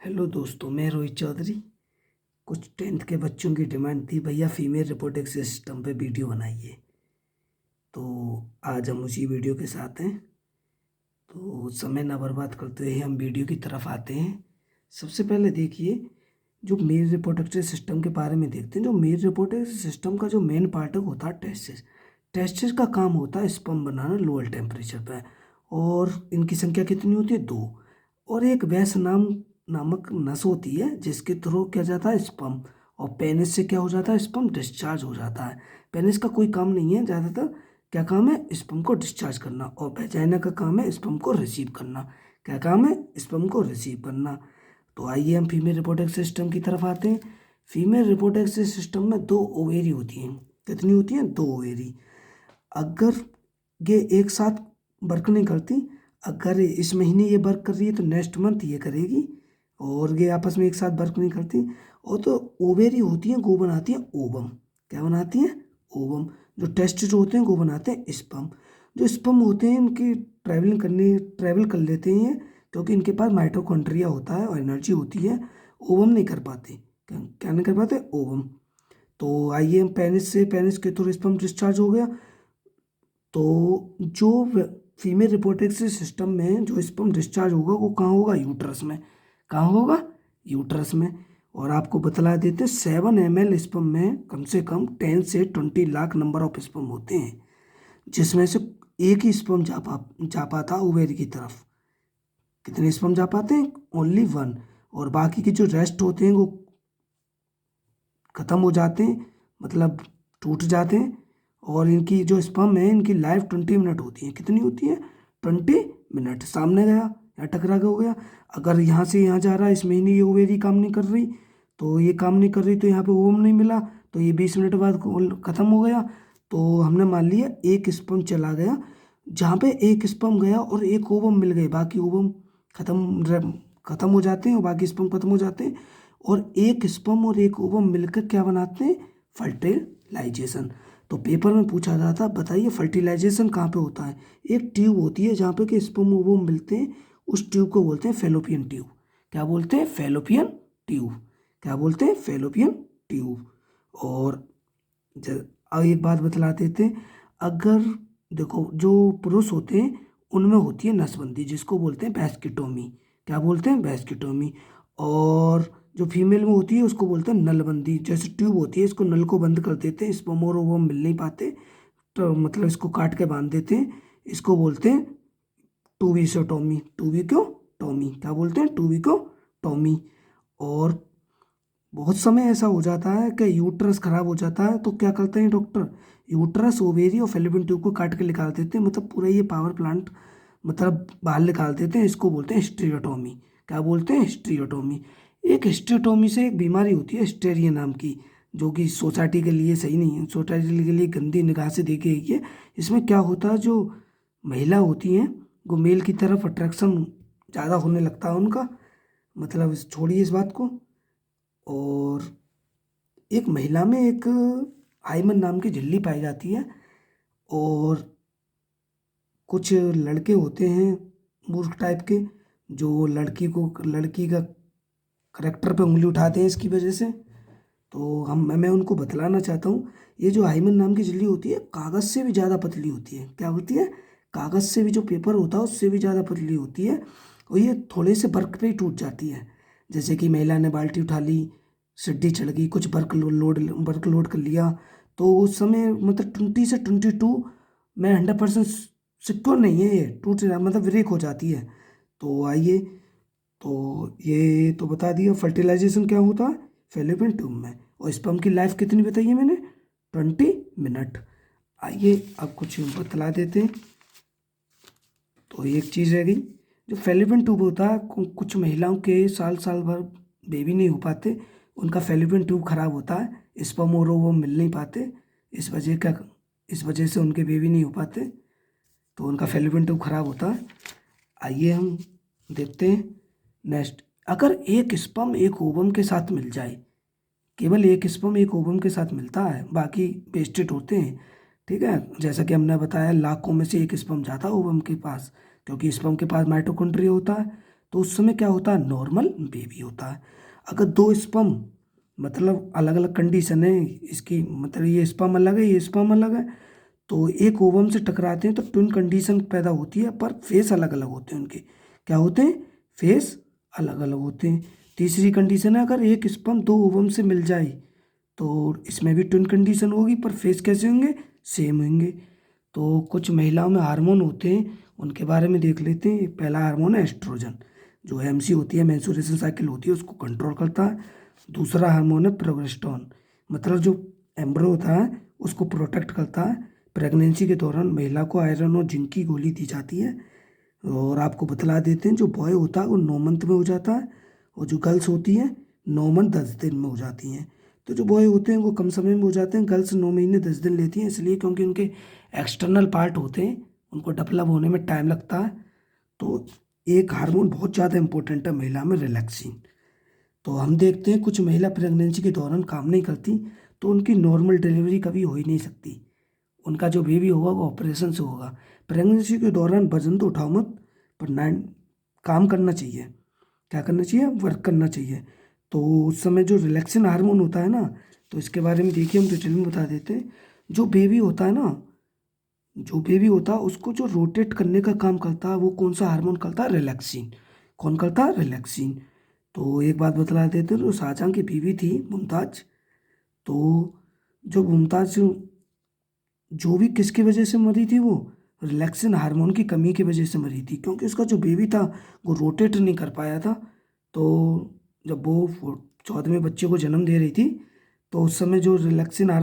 Hello दोस्तों, मैं रोहित चौधरी। कुछ 10th के बच्चों की डिमांड थी, भैया फीमेल रिप्रोडक्टिव सिस्टम पे वीडियो बनाइए। तो आज हम उसी वीडियो के साथ हैं। तो समय ना बर्बाद करते हुए हम वीडियो की तरफ आते हैं। सबसे पहले देखिए, जो मेल रिप्रोडक्टिव सिस्टम के बारे में देखते हैं। जो मेल रिप्रोडक्टिव सिस्टम का जो मेन पार्ट है होता है टेस्टिस। टेस्टिस का काम होता है स्पर्म बनाना लोअर टेम्परेचर पे। और इनकी संख्या कितनी होती है? दो। और एक वैस नामक नस होती है जिसके थ्रू क्या जाता है? स्पर्म। और पेनिस से क्या हो जाता है? स्पर्म डिस्चार्ज हो जाता है। पेनिस का कोई काम नहीं है ज़्यादातर। क्या काम है? स्पर्म को डिस्चार्ज करना। और वेजाइना का काम है स्पर्म को रिसीव करना। क्या काम है? स्पर्म को रिसीव करना। तो आइए हम फीमेल रिप्रोडक्टिव सिस्टम की तरफ आते हैं। फीमेल रिप्रोडक्टिव सिस्टम में दो ओवेरी होती हैं। कितनी होती हैं? दो ओवेरी। अगर ये एक साथ वर्क नहीं करती, अगर इस महीने ये वर्क कर रही है तो नेक्स्ट मंथ ये करेगी। और ये आपस में एक साथ वर्क नहीं करती। और तो ओवेरी होती हैं, वो बनाती हैं ओवम। क्या बनाती हैं? ओवम। जो टेस्टिस होते हैं वो बनाते हैं स्पर्म। जो स्पर्म होते हैं इनकी ट्रैवल कर लेते हैं क्योंकि इनके पास माइटोकॉन्ड्रिया होता है और एनर्जी होती है। ओवम नहीं कर पाते। क्या नहीं कर पाते? ओवम। तो आइए हम पेनिस के थ्रू स्पर्म डिस्चार्ज हो गया। तो जो फीमेल रिप्रोडक्टिव सिस्टम में जो स्पर्म डिस्चार्ज होगा वो कहाँ होगा? यूट्रस में। कहाँ होगा? यूट्रस में। और आपको बतला देते 7 ml स्पर्म में कम से कम 10 से 20 लाख नंबर ऑफ स्पर्म होते हैं, जिसमें से एक ही स्पर्म जा पाता ओवेरी की तरफ। कितने स्पर्म जा पाते हैं? Only one. और बाकी के जो रेस्ट होते हैं वो खत्म हो जाते हैं, मतलब टूट जाते हैं। और इनकी जो स्पर्म है इनकी लाइफ 20 मिनट होती है। कितनी होती है? 20 मिनट। सामने गया या टकरा के हो गया। अगर यहाँ से यहाँ जा रहा है, इस महीने ये ओवेरी काम नहीं कर रही, तो ये काम नहीं कर रही तो यहाँ पे ओवम नहीं मिला, तो ये 20 मिनट बाद खत्म हो गया। तो हमने मान लिया एक स्पर्म चला गया। जहाँ पे एक स्पर्म गया और एक ओवम मिल गए, बाकी ओवम खत्म हो जाते हैं और बाकी स्पर्म खत्म हो जाते हैं। और एक स्पर्म और एक ओवम मिलकर क्या बनाते हैं? फर्टिलाइजेशन। तो पेपर में पूछा जाता, बताइए फर्टिलाइजेशन कहाँ पे होता है? एक ट्यूब होती है जहाँ पे कि स्पर्म ओवम मिलते हैं। उस ट्यूब को बोलते हैं फेलोपियन ट्यूब। क्या बोलते हैं? Fallopian tube. क्या बोलते हैं? Fallopian tube. और अब एक बात बतला देते हैं। अगर देखो, जो पुरुष होते हैं उनमें होती है नसबंदी, जिसको बोलते हैं वैस्किटोमी। क्या बोलते हैं? वैस्किटोमी। और जो फीमेल में होती है उसको बोलते हैं नलबंदी। जैसे ट्यूब होती है, इसको नल को बंद कर देते हैं, स्पर्म और ओवम मिल नहीं पाते, तो मतलब इसको काट के बांध देते हैं। इसको बोलते हैं टूबिसोटोमी। टूबी क्यों? टोमी। क्या बोलते हैं? टूबी को टोमी। और बहुत समय ऐसा हो जाता है कि यूट्रस खराब हो जाता है, तो क्या करते हैं डॉक्टर? यूट्रस, ओवेरी और फेलोपियन ट्यूब को काट के निकाल देते हैं, मतलब पूरा ये पावर प्लांट मतलब बाहर निकाल देते हैं। इसको बोलते हैं हिस्ट्रियोटोमी। क्या बोलते हैं? हिस्ट्रियोटोमी। एक हिस्ट्रियोटोमी से एक बीमारी होती है हिस्टेरिया नाम की, जो कि सोसाइटी के लिए सही नहीं है, सोसाइटी के लिए गंदी निगाह से देखी गई है। इसमें क्या होता है, जो महिला होती हैं वो मेल की तरफ अट्रैक्शन ज़्यादा होने लगता है उनका, मतलब छोड़िए इस बात को। और एक महिला में एक हाइमन नाम की झिल्ली पाई जाती है। और कुछ लड़के होते हैं मूर्ख टाइप के, जो लड़की का करेक्टर पे उंगली उठाते हैं इसकी वजह से। तो मैं उनको बतलाना चाहता हूँ, ये जो हाइमन नाम की झिल्ली होती है कागज़ से भी ज़्यादा पतली होती है। क्या होती है? कागज़ से भी, जो पेपर होता है उससे भी ज़्यादा पतली होती है। और ये थोड़े से वर्क पे ही टूट जाती है। जैसे कि महिला ने बाल्टी उठा ली, सीढ़ी चढ़ गई, कुछ वर्क लोड कर लिया, तो उस समय मतलब 20 से 22 में 100% सिक्योर नहीं है, ये टूट मतलब ब्रेक हो जाती है। तो आइए, तो ये तो बता दिया फर्टिलाइजेशन क्या होता है फेलोपियन ट्यूब में। और स्पर्म की लाइफ कितनी बताई है मैंने? 20 मिनट। आइए अब कुछ बतला देते हैं। तो एक चीज़ रह गई, जो फेलोपियन ट्यूब होता है, कुछ महिलाओं के साल साल भर बेबी नहीं हो पाते, उनका फेलोपियन ट्यूब खराब होता है, स्पर्म और वो मिल नहीं पाते, इस वजह से उनके बेबी नहीं हो पाते, तो उनका फेलोपियन ट्यूब खराब होता है। आइए हम देखते हैं नेक्स्ट। अगर एक स्पर्म एक ओवम के साथ मिल जाए, केवल एक स्पर्म एक ओवम के साथ मिलता है, बाकी वेस्टेड होते हैं। ठीक है, जैसा कि हमने बताया लाखों में से एक स्पर्म जाता है ओवम के पास, क्योंकि स्पर्म के पास माइटोकॉन्ड्रिया होता है। तो उस समय क्या होता है, नॉर्मल बेबी होता है। अगर दो स्पर्म मतलब अलग अलग कंडीशन है इसकी, मतलब ये स्पर्म अलग है, ये स्पर्म अलग है, तो एक ओवम से टकराते हैं तो ट्विन कंडीशन पैदा होती है, पर फेस अलग अलग होते हैं उनके। क्या होते हैं, फेस अलग अलग होते हैं। तीसरी कंडीशन है, अगर एक स्पर्म दो ओवम से मिल जाए तो इसमें भी ट्विन कंडीशन होगी, पर फेस कैसे होंगे, सेम होंगे। तो कुछ महिलाओं में हार्मोन होते हैं, उनके बारे में देख लेते हैं। पहला हार्मोन है एस्ट्रोजन, जो एमसी होती है, मेंस्ट्रुएशन साइकिल होती है, उसको कंट्रोल करता है। दूसरा हार्मोन है प्रोजेस्टेरोन, मतलब जो एम्ब्रो होता है उसको प्रोटेक्ट करता है। प्रेगनेंसी के दौरान महिला को आयरन और जिंक की गोली दी जाती है। और आपको बतला देते हैं, जो बॉय होता है वो 9 मंथ में हो जाता है, और जो गर्ल्स होती हैं 9 मंथ 10 दिन में हो जाती हैं। तो जो बॉय होते हैं वो कम समय में हो जाते हैं, गर्ल्स 9 महीने 10 दिन लेती हैं, इसलिए क्योंकि उनके एक्सटर्नल पार्ट होते हैं, उनको डेवलप होने में टाइम लगता है। तो एक हार्मोन बहुत ज़्यादा इंपॉर्टेंट है महिला में, रिलैक्सिन। तो हम देखते हैं कुछ महिला प्रेगनेंसी के दौरान काम नहीं करती, तो उनकी नॉर्मल डिलीवरी कभी हो ही नहीं सकती। उनका जो बेबी होगा वो ऑपरेशन से होगा। प्रेगनेंसी के दौरान वजन तो उठाओ मत, पर नाइन काम करना चाहिए। क्या करना चाहिए, वर्क करना चाहिए। तो उस समय जो रिलैक्सिन हार्मोन होता है ना, तो इसके बारे में देखिए हम डिटेल में बता देते हैं। जो बेबी होता है ना, जो बेबी होता है उसको जो रोटेट करने का काम करता है वो कौन सा हार्मोन करता है, रिलैक्सिन। कौन करता है, रिलैक्सिन। तो एक बात बतला देते हैं, जो शाहजहां की बीवी थी मुमताज, तो जो मुमताज जो भी किसकी वजह से मरी थी, वो रिलैक्सिन हार्मोन की कमी की वजह से मरी थी, क्योंकि उसका जो बेबी था वो रोटेट नहीं कर पाया था। तो जब वो 14वें बच्चे को जन्म दे रही थी, तो उस समय जो रिलैक्सिन